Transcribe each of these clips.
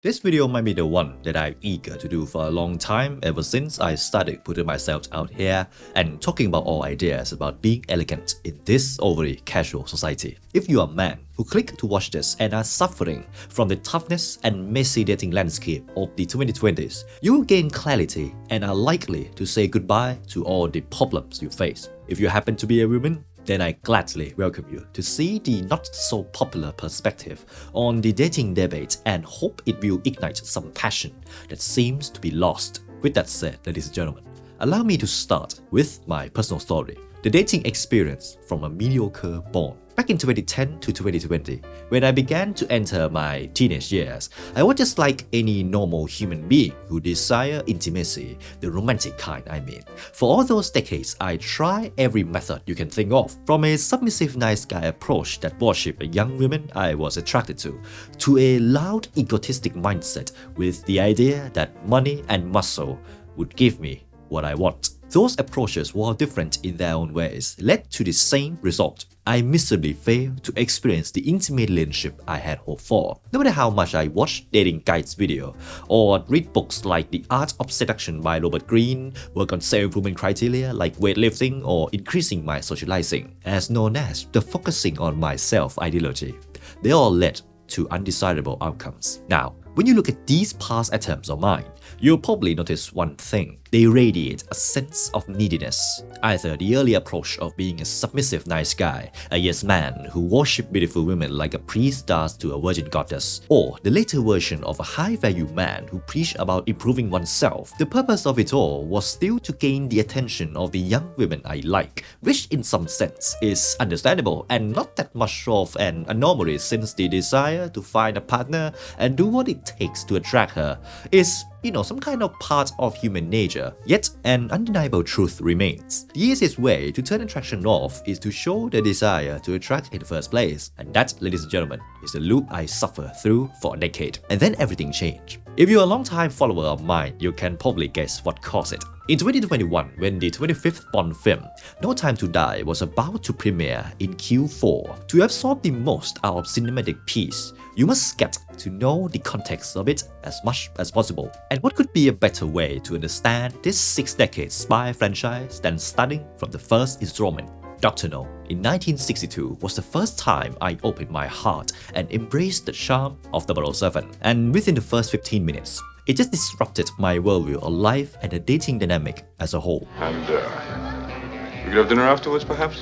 This video might be the one that I'm eager to do for a long time ever since I started putting myself out here and talking about all ideas about being elegant in this overly casual society. If you are a man who click to watch this and are suffering from the toughness and messy dating landscape of the 2020s, you will gain clarity and are likely to say goodbye to all the problems you face. If you happen to be a woman, then I gladly welcome you to see the not-so-popular perspective on the dating debate and hope it will ignite some passion that seems to be lost. With that said, ladies and gentlemen, allow me to start with my personal story, the dating experience from a mediocre born. Back in 2010 to 2020, when I began to enter my teenage years, I was just like any normal human being who desire intimacy, the romantic kind I mean. For all those decades, I tried every method you can think of, from a submissive nice guy approach that worshipped a young women I was attracted to a loud egotistic mindset with the idea that money and muscle would give me what I want. Those approaches, while different in their own ways, led to the same result. I miserably failed to experience the intimate relationship I had hoped for. No matter how much I watched dating guides video or read books like The Art of Seduction by Robert Greene, work on self-improvement criteria like weightlifting or increasing my socializing, as known as the focusing on myself ideology, they all led to undesirable outcomes. Now, when you look at these past attempts of mine, you'll probably notice one thing. They radiate a sense of neediness. Either the early approach of being a submissive nice guy, a yes man who worshipped beautiful women like a priest does to a virgin goddess, or the later version of a high-value man who preached about improving oneself. The purpose of it all was still to gain the attention of the young women I like, which in some sense is understandable and not that much of an anomaly, since the desire to find a partner and do what it takes to attract her is, some kind of part of human nature. Yet, an undeniable truth remains. The easiest way to turn attraction off is to show the desire to attract in the first place. And that, ladies and gentlemen, is the loop I suffered through for a decade. And then everything changed. If you're a long-time follower of mine, you can probably guess what caused it. In 2021, when the 25th Bond film, No Time to Die, was about to premiere in Q4, to absorb the most out of cinematic piece, you must get to know the context of it as much as possible. And what could be a better way to understand this 6-decade spy franchise than starting from the first installment? Dr. No in 1962 was the first time I opened my heart and embraced the charm of 007. And within the first 15 minutes, it just disrupted my worldview of life and the dating dynamic as a whole. And, we could have dinner afterwards, perhaps?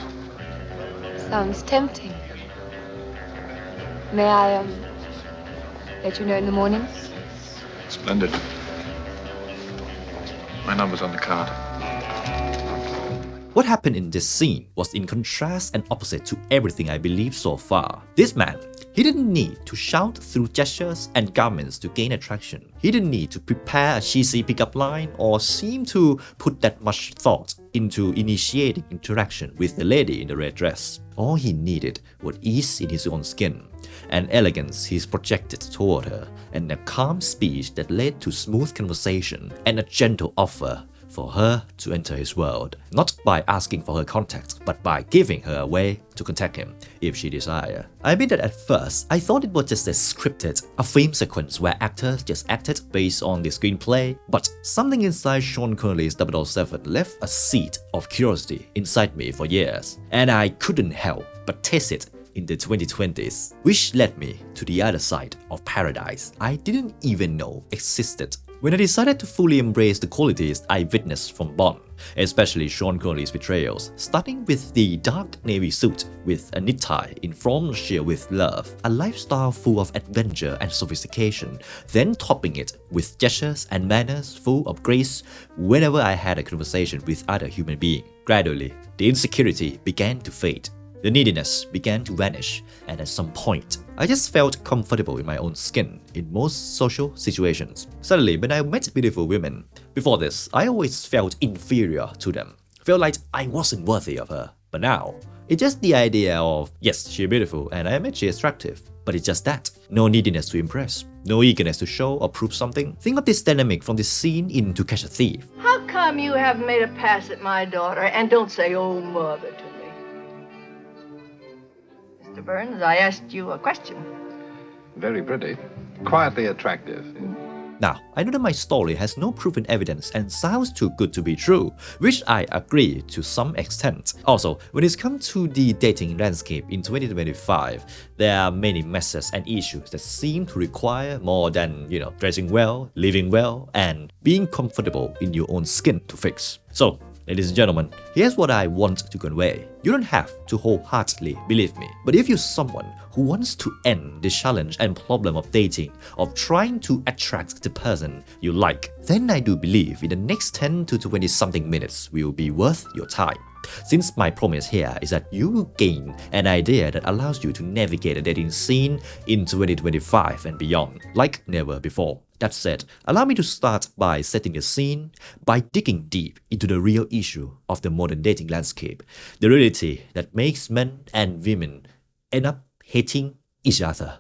Sounds tempting. May I, let you know in the morning? Splendid. My number's on the card. What happened in this scene was in contrast and opposite to everything I believed so far. This man, he didn't need to shout through gestures and garments to gain attraction. He didn't need to prepare a cheesy pickup line or seem to put that much thought into initiating interaction with the lady in the red dress. All he needed was ease in his own skin, an elegance he projected toward her, and a calm speech that led to smooth conversation and a gentle offer for her to enter his world, not by asking for her contact, but by giving her a way to contact him if she desired. I admit that at first, I thought it was just a film sequence where actors just acted based on the screenplay, but something inside Sean Connery's 007 left a seed of curiosity inside me for years, and I couldn't help but taste it in the 2020s, which led me to the other side of paradise I didn't even know existed. When I decided to fully embrace the qualities I witnessed from Bond, especially Sean Connery's betrayals, starting with the dark navy suit with a knit tie informed sheer with love, a lifestyle full of adventure and sophistication, then topping it with gestures and manners full of grace whenever I had a conversation with other human beings. Gradually, the insecurity began to fade. The neediness began to vanish, and at some point, I just felt comfortable in my own skin in most social situations. Suddenly, when I met beautiful women, before this, I always felt inferior to them, felt like I wasn't worthy of her. But now, it's just the idea of, yes, she's beautiful and I admit she's attractive, but it's just that. No neediness to impress, no eagerness to show or prove something. Think of this dynamic from this scene in To Catch a Thief. How come you haven't made a pass at my daughter and don't say, oh, mother, to me? Mr. Burns, I asked you a question. Very pretty. quietly attractive. Now, I know that my story has no proven evidence and sounds too good to be true, which I agree to some extent. Also, when it comes to the dating landscape in 2025, there are many messes and issues that seem to require more than, dressing well, living well, and being comfortable in your own skin to fix. So, ladies and gentlemen, here's what I want to convey. You don't have to wholeheartedly believe me, but if you're someone who wants to end the challenge and problem of dating, of trying to attract the person you like, then I do believe in the next 10 to 20 something minutes will be worth your time. Since my promise here is that you will gain an idea that allows you to navigate the dating scene in 2025 and beyond, like never before. That said, allow me to start by setting the scene, by digging deep into the real issue of the modern dating landscape, the reality that makes men and women end up hating each other.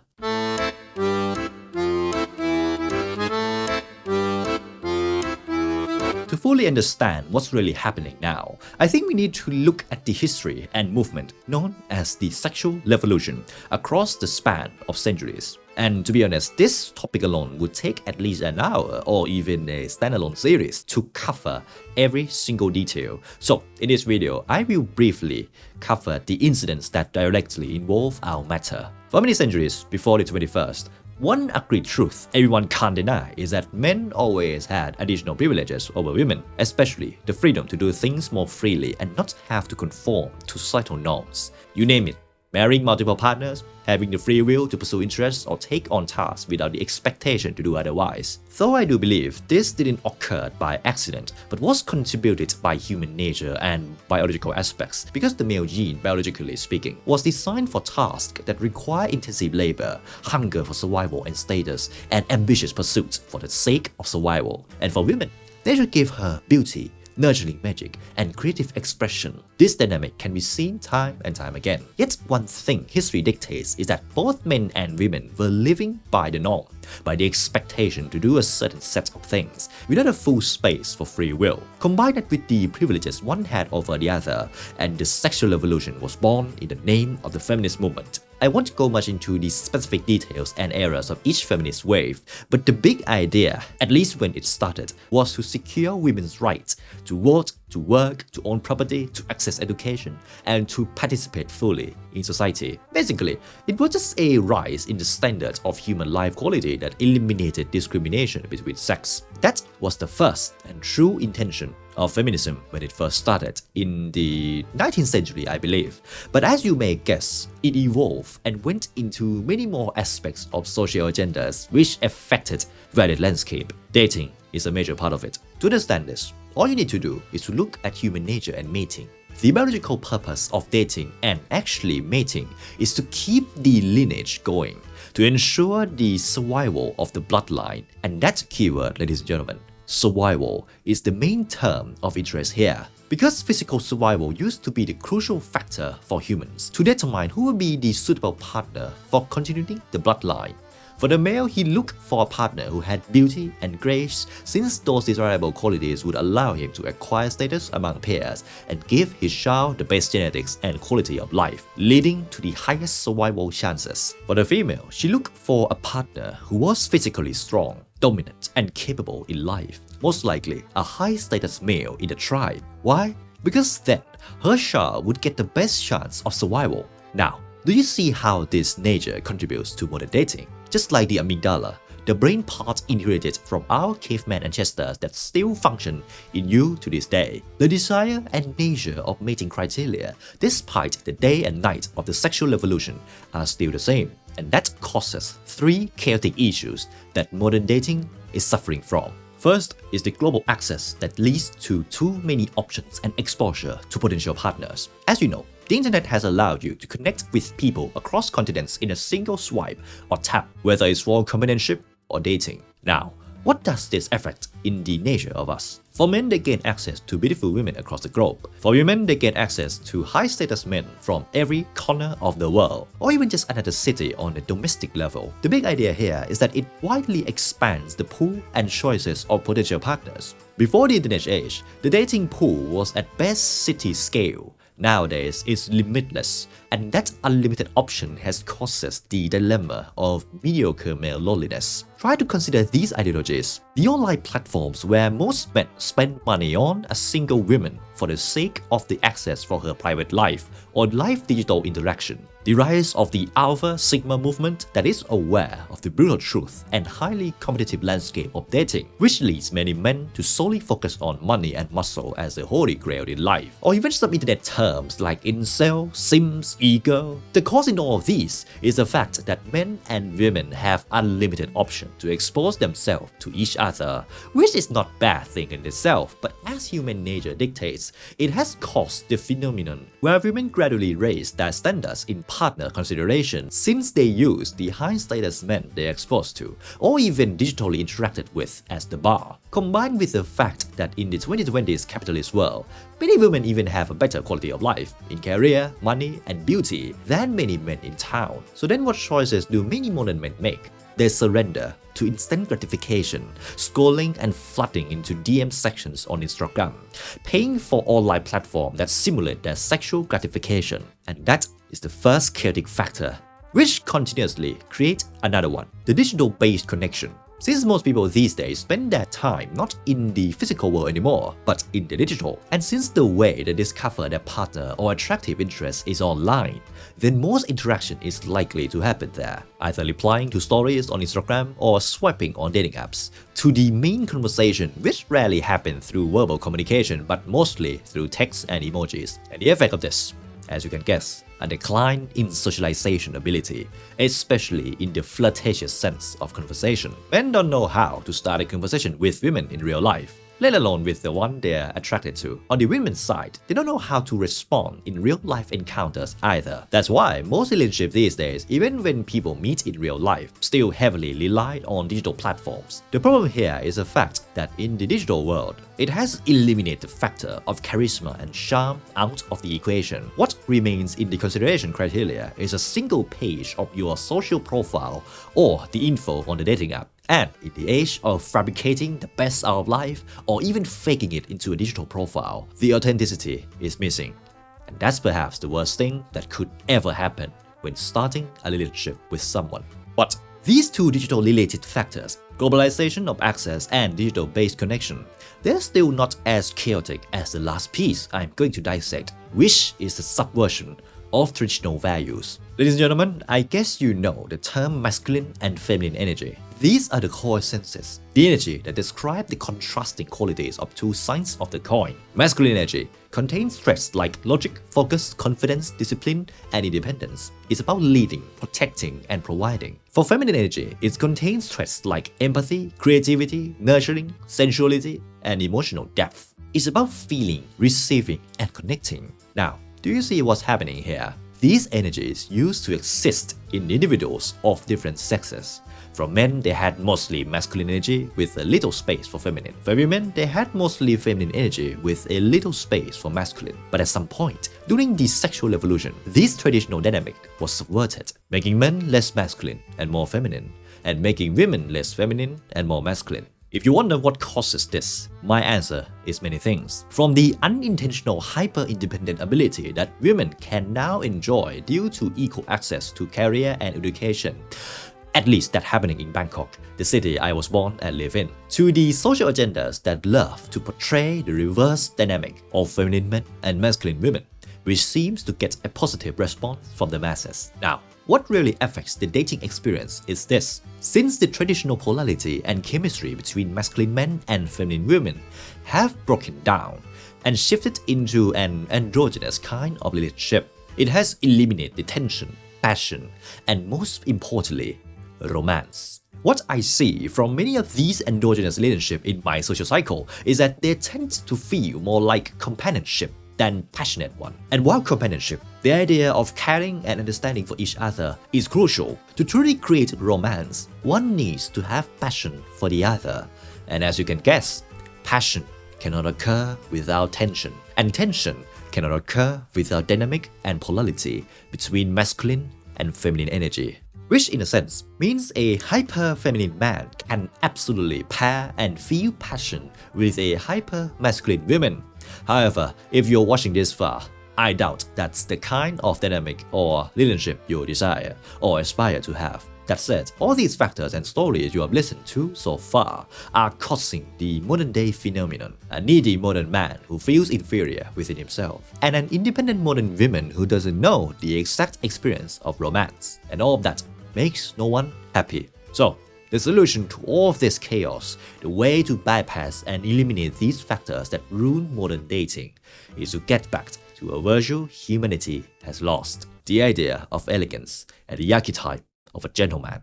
To fully understand what's really happening now, I think we need to look at the history and movement known as the sexual revolution across the span of centuries. And to be honest, this topic alone would take at least an hour or even a standalone series to cover every single detail. So in this video, I will briefly cover the incidents that directly involve our matter. For many centuries before the 21st, one agreed truth everyone can't deny is that men always had additional privileges over women, especially the freedom to do things more freely and not have to conform to societal norms. You name it. Marrying multiple partners, having the free will to pursue interests or take on tasks without the expectation to do otherwise. Though I do believe this didn't occur by accident, but was contributed by human nature and biological aspects, because the male gene, biologically speaking, was designed for tasks that require intensive labor, hunger for survival and status, and ambitious pursuits for the sake of survival. And for women, they should give her beauty, nurturing magic, and creative expression. This dynamic can be seen time and time again. Yet one thing history dictates is that both men and women were living by the norm, by the expectation to do a certain set of things, without a full space for free will. Combine that with the privileges one had over the other, and the sexual revolution was born in the name of the feminist movement. I won't go much into the specific details and eras of each feminist wave, but the big idea, at least when it started, was to secure women's rights to vote, to work, to own property, to access education, and to participate fully in society. Basically, it was just a rise in the standard of human life quality that eliminated discrimination between sex. That was the first and true intention of feminism when it first started in the 19th century, I believe. But as you may guess, it evolved and went into many more aspects of social agendas which affected varied landscape. Dating is a major part of it. To understand this, all you need to do is to look at human nature and mating. The biological purpose of dating and actually mating is to keep the lineage going, to ensure the survival of the bloodline. And that keyword, ladies and gentlemen, survival, is the main term of interest here. Because physical survival used to be the crucial factor for humans to determine who would be the suitable partner for continuing the bloodline. For the male, he looked for a partner who had beauty and grace, since those desirable qualities would allow him to acquire status among peers and give his child the best genetics and quality of life, leading to the highest survival chances. For the female, she looked for a partner who was physically strong, dominant, and capable in life, most likely a high-status male in the tribe. Why? Because then, her child would get the best chance of survival. Now, do you see how this nature contributes to modern dating? Just like the amygdala, the brain part inherited from our caveman ancestors that still function in you to this day. The desire and nature of mating criteria, despite the day and night of the sexual revolution, are still the same. And that causes three chaotic issues that modern dating is suffering from. First is the global access that leads to too many options and exposure to potential partners. As you know, the internet has allowed you to connect with people across continents in a single swipe or tap, whether it's for companionship or dating. Now, what does this affect in the nature of us? For men, they gain access to beautiful women across the globe. For women, they gain access to high-status men from every corner of the world, or even just another city on a domestic level. The big idea here is that it widely expands the pool and choices of potential partners. Before the internet age, the dating pool was at best city scale. nowadays is limitless, and that unlimited option has causes the dilemma of mediocre male loneliness. Try to consider these ideologies. The online platforms where most men spend money on a single woman for the sake of the access for her private life or live digital interaction. The rise of the Alpha Sigma movement that is aware of the brutal truth and highly competitive landscape of dating, which leads many men to solely focus on money and muscle as a holy grail in life, or even some internet terms like incel, sims, ego. The cause in all of these is the fact that men and women have unlimited options to expose themselves to each other, which is not a bad thing in itself, but as human nature dictates, it has caused the phenomenon where women gradually raise their standards in partner consideration since they use the high-status men they are exposed to, or even digitally interacted with as the bar, combined with the fact that in the 2020s capitalist world, many women even have a better quality of life in career, money, and beauty than many men in town. So then what choices do many modern men make? They surrender to instant gratification, scrolling and flooding into DM sections on Instagram, paying for online platforms that simulate their sexual gratification. And that is the first chaotic factor, which continuously creates another one, the digital-based connection. Since most people these days spend their time not in the physical world anymore, but in the digital, and since the way they discover their partner or attractive interest is online, then most interaction is likely to happen there, either replying to stories on Instagram or swiping on dating apps, to the main conversation, which rarely happen through verbal communication but mostly through text and emojis. And the effect of this, as you can guess, a decline in socialization ability, especially in the flirtatious sense of conversation. Men don't know how to start a conversation with women in real life, let alone with the one they're attracted to. On the women's side, they don't know how to respond in real-life encounters either. That's why most relationships these days, even when people meet in real life, still heavily rely on digital platforms. The problem here is the fact that in the digital world, it has eliminated the factor of charisma and charm out of the equation. What remains in the consideration criteria is a single page of your social profile or the info on the dating app. And in the age of fabricating the best out of life or even faking it into a digital profile, the authenticity is missing. And that's perhaps the worst thing that could ever happen when starting a relationship with someone. But these two digital related factors, globalization of access and digital-based connection, they're still not as chaotic as the last piece I'm going to dissect, which is the subversion of traditional values. Ladies and gentlemen, I guess you know the term masculine and feminine energy. These are the core essences, the energy that describe the contrasting qualities of two sides of the coin. Masculine energy contains traits like logic, focus, confidence, discipline, and independence. It's about leading, protecting, and providing. For feminine energy, it contains traits like empathy, creativity, nurturing, sensuality, and emotional depth. It's about feeling, receiving, and connecting. Now, do you see what's happening here? These energies used to exist in individuals of different sexes. From men, they had mostly masculine energy with a little space for feminine. For women, they had mostly feminine energy with a little space for masculine. But at some point, during the sexual evolution, this traditional dynamic was subverted, making men less masculine and more feminine, and making women less feminine and more masculine. If you wonder what causes this, my answer is many things. From the unintentional hyper-independent ability that women can now enjoy due to equal access to career and education, at least that happening in Bangkok, the city I was born and live in, to the social agendas that love to portray the reverse dynamic of feminine men and masculine women, which seems to get a positive response from the masses. Now, what really affects the dating experience is this. Since the traditional polarity and chemistry between masculine men and feminine women have broken down and shifted into an androgynous kind of relationship, it has eliminated the tension, passion, and most importantly, romance. What I see from many of these androgynous relationships in my social cycle is that they tend to feel more like companionship than passionate one. And while companionship, the idea of caring and understanding for each other is crucial, to truly create romance, one needs to have passion for the other. And as you can guess, passion cannot occur without tension, and tension cannot occur without dynamic and polarity between masculine and feminine energy. Which in a sense means a hyper-feminine man can absolutely pair and feel passion with a hyper-masculine woman. However, if you're watching this far, I doubt that's the kind of dynamic or relationship you desire or aspire to have. That said, all these factors and stories you have listened to so far are causing the modern day phenomenon: a needy modern man who feels inferior within himself, and an independent modern woman who doesn't know the exact experience of romance. And all of that makes no one happy. So, the solution to all of this chaos, the way to bypass and eliminate these factors that ruin modern dating, is to get back to a virtue humanity has lost: the idea of elegance and the archetype of a gentleman.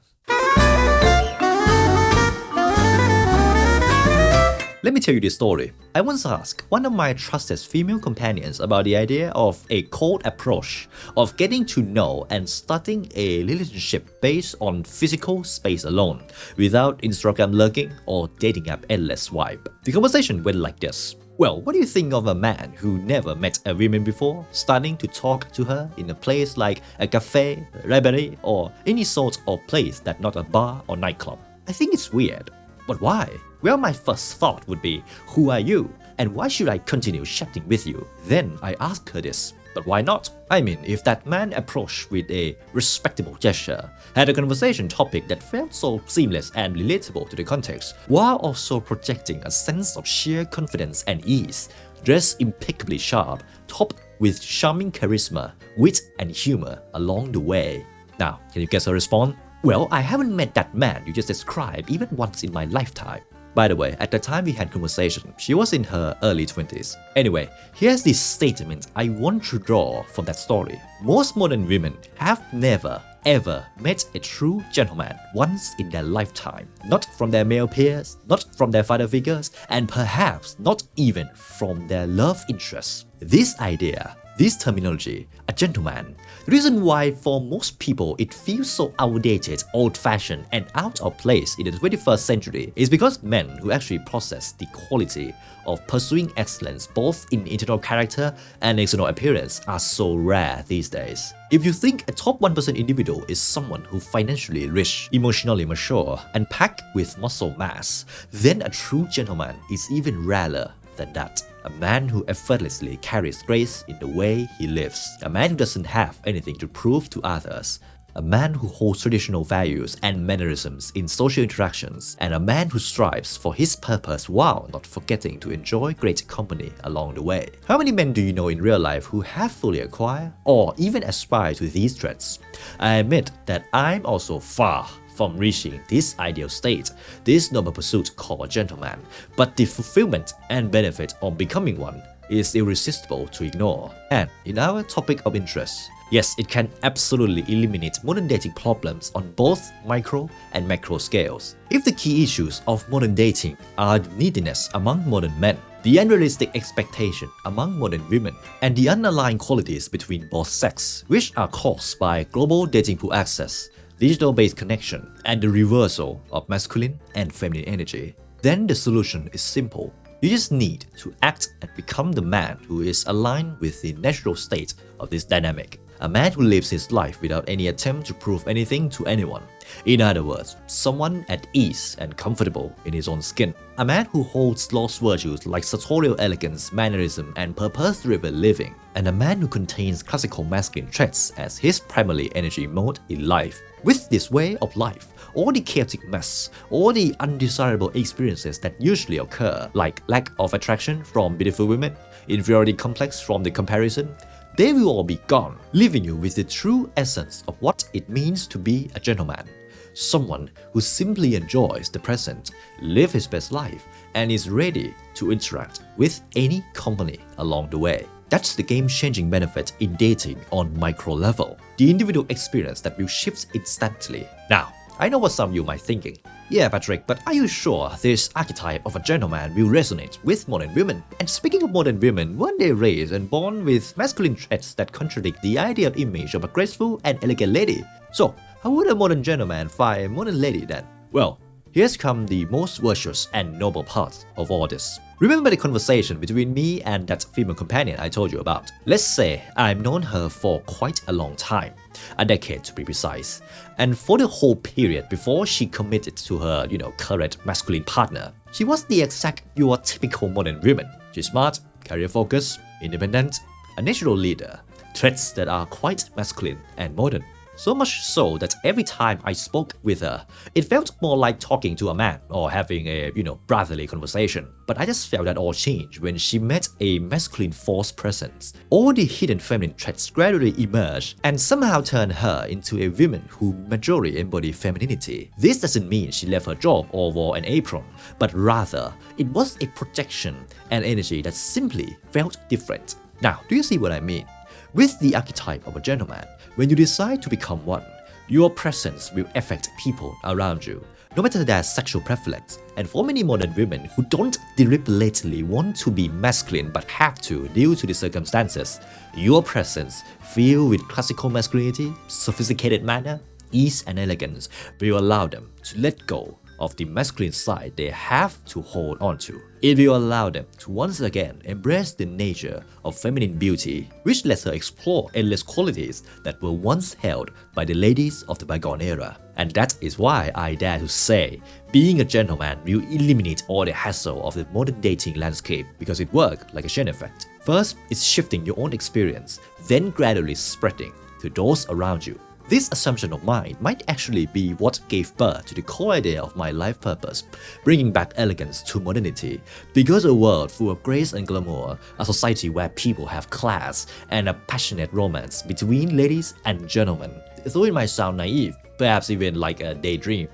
Let me tell you this story. I once asked one of my trusted female companions about the idea of a cold approach of getting to know and starting a relationship based on physical space alone, without Instagram lurking or dating app endless swipe. The conversation went like this. Well, what do you think of a man who never met a woman before starting to talk to her in a place like a cafe, library, or any sort of place that's not a bar or nightclub? I think it's weird. But why? Well, my first thought would be, who are you? And why should I continue chatting with you? Then I asked her this. But why not? I mean, if that man approached with a respectable gesture, had a conversation topic that felt so seamless and relatable to the context, while also projecting a sense of sheer confidence and ease, dressed impeccably sharp, topped with charming charisma, wit and humor along the way. Now, can you guess her response? Well, I haven't met that man you just described even once in my lifetime. By the way, at the time we had conversation, she was in her early 20s. Anyway, here's this statement I want to draw from that story. Most modern women have never ever met a true gentleman once in their lifetime. Not from their male peers, not from their father figures, and perhaps not even from their love interests. This idea, this terminology, a gentleman, the reason why for most people it feels so outdated, old-fashioned, and out of place in the 21st century is because men who actually possess the quality of pursuing excellence both in internal character and external appearance are so rare these days. If you think a top 1% individual is someone who financially rich, emotionally mature, and packed with muscle mass, then a true gentleman is even rarer than that. A man who effortlessly carries grace in the way he lives. A man who doesn't have anything to prove to others. A man who holds traditional values and mannerisms in social interactions. And a man who strives for his purpose while not forgetting to enjoy great company along the way. How many men do you know in real life who have fully acquired or even aspire to these traits? I admit that I'm also far from reaching this ideal state, this noble pursuit called a gentleman, but the fulfillment and benefit of becoming one is irresistible to ignore. And in our topic of interest, yes, it can absolutely eliminate modern dating problems on both micro and macro scales. If the key issues of modern dating are the neediness among modern men, the unrealistic expectation among modern women, and the underlying qualities between both sexes, which are caused by global dating pool access, digital-based connection, and the reversal of masculine and feminine energy, then the solution is simple. You just need to act and become the man who is aligned with the natural state of this dynamic. A man who lives his life without any attempt to prove anything to anyone. In other words, someone at ease and comfortable in his own skin. A man who holds lost virtues like sartorial elegance, mannerism, and purpose-driven living. And a man who contains classical masculine traits as his primary energy mode in life. With this way of life, all the chaotic mess, all the undesirable experiences that usually occur, like lack of attraction from beautiful women, inferiority complex from the comparison, they will all be gone, leaving you with the true essence of what it means to be a gentleman. Someone who simply enjoys the present, lives his best life, and is ready to interact with any company along the way. That's the game-changing benefit in dating on micro level. The individual experience that will shift instantly. Now, I know what some of you might be thinking. Yeah, Patrick, but are you sure this archetype of a gentleman will resonate with modern women? And speaking of modern women, weren't they raised and born with masculine traits that contradict the ideal image of a graceful and elegant lady? So, how would a modern gentleman find a modern lady then? Well, here's come the most virtuous and noble part of all this. Remember the conversation between me and that female companion I told you about? Let's say I've known her for quite a long time, a decade to be precise, and for the whole period before she committed to her, current masculine partner, she was the exact your typical modern woman. She's smart, career focused, independent, a natural leader, traits that are quite masculine and modern. So much so that every time I spoke with her, it felt more like talking to a man or having a, brotherly conversation. But I just felt that all changed when she met a masculine force presence. All the hidden feminine traits gradually emerged and somehow turned her into a woman who majorly embodied femininity. This doesn't mean she left her job or wore an apron, but rather, it was a projection and energy that simply felt different. Now, do you see what I mean? With the archetype of a gentleman, when you decide to become one, your presence will affect people around you, no matter their sexual preference. And for many modern women who don't deliberately want to be masculine but have to due to the circumstances, your presence, filled with classical masculinity, sophisticated manner, ease and elegance, will allow them to let go of the masculine side they have to hold on to. It will allow them to once again embrace the nature of feminine beauty, which lets her explore endless qualities that were once held by the ladies of the bygone era. And that is why I dare to say, being a gentleman will eliminate all the hassle of the modern dating landscape because it works like a chain effect. First, it's shifting your own experience, then gradually spreading to those around you. This assumption of mine might actually be what gave birth to the core idea of my life purpose, bringing back elegance to modernity. Because a world full of grace and glamour, a society where people have class, and a passionate romance between ladies and gentlemen. Though it might sound naive, perhaps even like a daydream,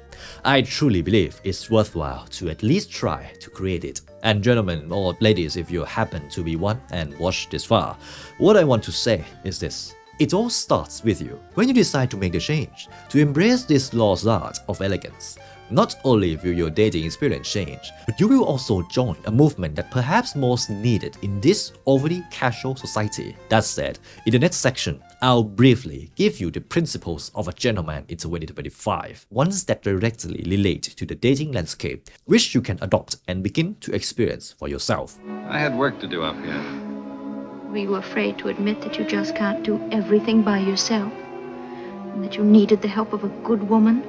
I truly believe it's worthwhile to at least try to create it. And gentlemen or ladies, if you happen to be one and watch this far, what I want to say is this. It all starts with you. When you decide to make the change, to embrace this lost art of elegance, not only will your dating experience change, but you will also join a movement that perhaps most needed in this overly casual society. That said, in the next section, I'll briefly give you the principles of a gentleman in 2025, ones that directly relate to the dating landscape, which you can adopt and begin to experience for yourself. I had work to do up here. Were you afraid to admit that you just can't do everything by yourself? And that you needed the help of a good woman?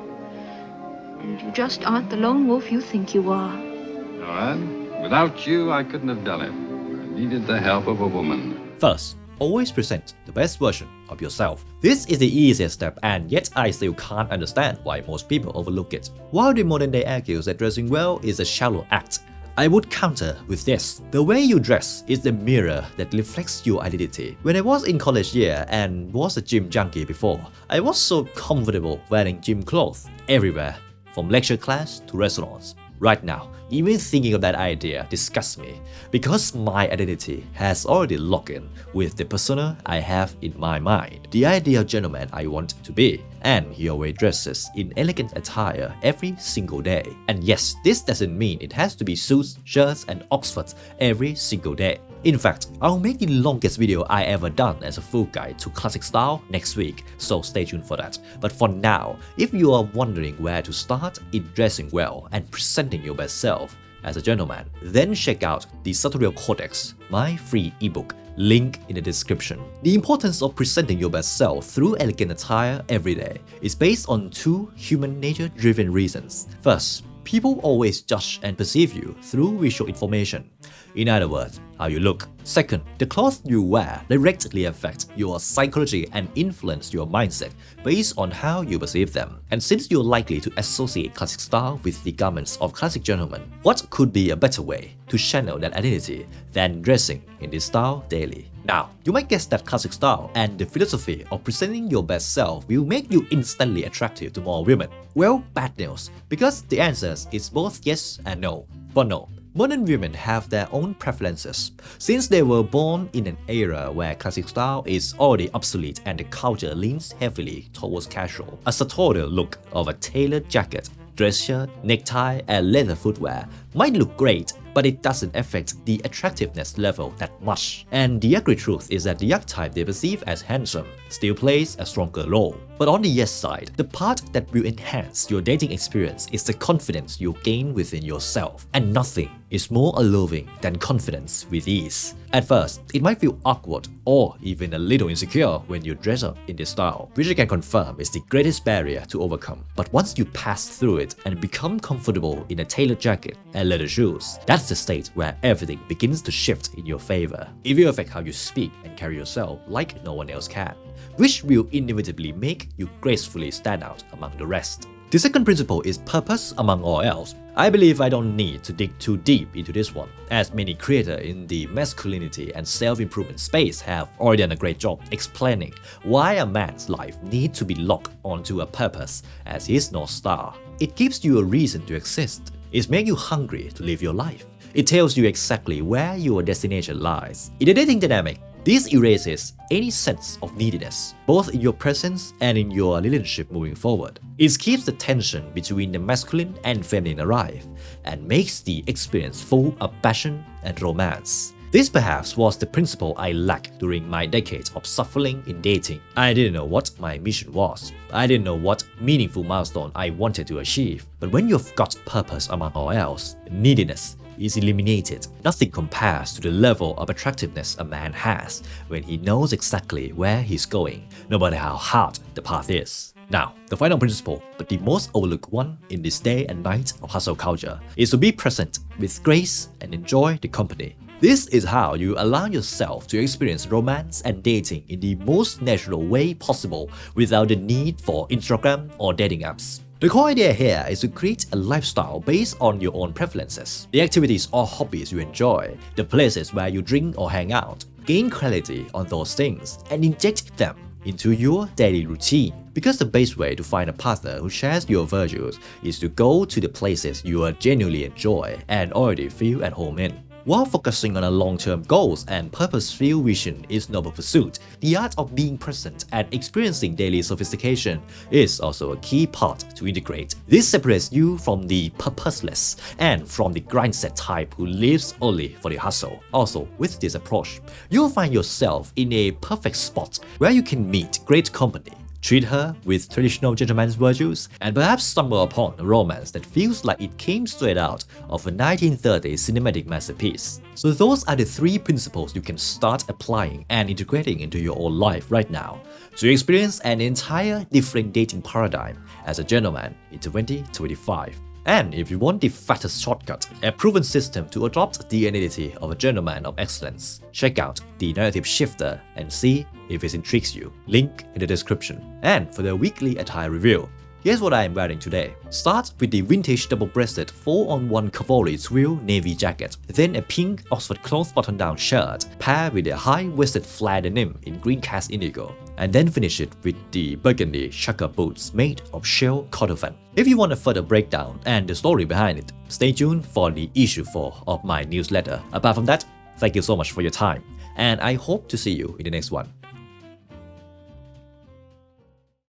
And you just aren't the lone wolf you think you are. No, Anne. Without you, I couldn't have done it. I needed the help of a woman. First, always present the best version of yourself. This is the easiest step, and yet I still can't understand why most people overlook it. While the modern day argues that dressing well is a shallow act, I would counter with this. The way you dress is the mirror that reflects your identity. When I was in college year and was a gym junkie before, I was so comfortable wearing gym clothes everywhere, from lecture class to restaurants. Right now, even thinking of that idea disgusts me because my identity has already locked in with the persona I have in my mind, the ideal gentleman I want to be. And he always dresses in elegant attire every single day. And yes, this doesn't mean it has to be suits, shirts and Oxfords every single day. In fact, I'll make the longest video I ever done as a full guide to classic style next week, so stay tuned for that. But for now, if you are wondering where to start in dressing well and presenting your best self as a gentleman, then check out the Sartorial Codex, my free ebook, link in the description. The importance of presenting your best self through elegant attire every day is based on two human nature-driven reasons. First, people always judge and perceive you through visual information. In other words, how you look. Second, the clothes you wear directly affect your psychology and influence your mindset based on how you perceive them. And since you're likely to associate classic style with the garments of classic gentlemen, what could be a better way to channel that identity than dressing in this style daily? Now, you might guess that classic style and the philosophy of presenting your best self will make you instantly attractive to more women. Well, bad news, because the answer is both yes and no. But no. Modern women have their own preferences, since they were born in an era where classic style is already obsolete and the culture leans heavily towards casual. A sartorial look of a tailored jacket, dress shirt, necktie, and leather footwear might look great, but it doesn't affect the attractiveness level that much. And the ugly truth is that the archetype they perceive as handsome still plays a stronger role. But on the yes side, the part that will enhance your dating experience is the confidence you gain within yourself, and nothing is more alluring than confidence with ease. At first, it might feel awkward or even a little insecure when you dress up in this style, which I can confirm is the greatest barrier to overcome. But once you pass through it and become comfortable in a tailored jacket and leather shoes, that's the state where everything begins to shift in your favor. It will affect how you speak and carry yourself like no one else can, which will inevitably make you gracefully stand out among the rest. The second principle is purpose among all else. I believe I don't need to dig too deep into this one, as many creators in the masculinity and self-improvement space have already done a great job explaining why a man's life needs to be locked onto a purpose as his North Star. It gives you a reason to exist. It makes you hungry to live your life. It tells you exactly where your destination lies. In the dating dynamic, this erases any sense of neediness, both in your presence and in your relationship moving forward. It keeps the tension between the masculine and feminine alive, and makes the experience full of passion and romance. This perhaps was the principle I lacked during my decades of suffering in dating. I didn't know what my mission was. I didn't know what meaningful milestone I wanted to achieve. But when you've got purpose among all else, neediness is eliminated. Nothing compares to the level of attractiveness a man has when he knows exactly where he's going, no matter how hard the path is. Now, the final principle, but the most overlooked one in this day and night of hustle culture, is to be present with grace and enjoy the company. This is how you allow yourself to experience romance and dating in the most natural way possible without the need for Instagram or dating apps. The core idea here is to create a lifestyle based on your own preferences. The activities or hobbies you enjoy, the places where you drink or hang out. Gain clarity on those things and inject them into your daily routine. Because the best way to find a partner who shares your virtues is to go to the places you genuinely enjoy and already feel at home in. While focusing on a long-term goals and purpose-filled vision is noble pursuit, the art of being present and experiencing daily sophistication is also a key part to integrate. This separates you from the purposeless and from the grindset type who lives only for the hustle. Also, with this approach, you'll find yourself in a perfect spot where you can meet great company, treat her with traditional gentleman's virtues, and perhaps stumble upon a romance that feels like it came straight out of a 1930s cinematic masterpiece. So those are the 3 principles you can start applying and integrating into your own life right now to experience an entire different dating paradigm as a gentleman in 2025. And if you want the fattest shortcut, a proven system to adopt the identity of a gentleman of excellence, check out the narrative shifter and see if it intrigues you. Link in the description. And for the weekly attire review, here's what I am wearing today. Start with the vintage double-breasted 4-on-1 cavalry twill navy jacket, then a pink Oxford cloth button-down shirt paired with a high-waisted flare denim in green cast indigo, and then finish it with the burgundy chukka boots made of shell cordovan. If you want a further breakdown and the story behind it, stay tuned for the issue 4 of my newsletter. Apart from that, thank you so much for your time, and I hope to see you in the next one.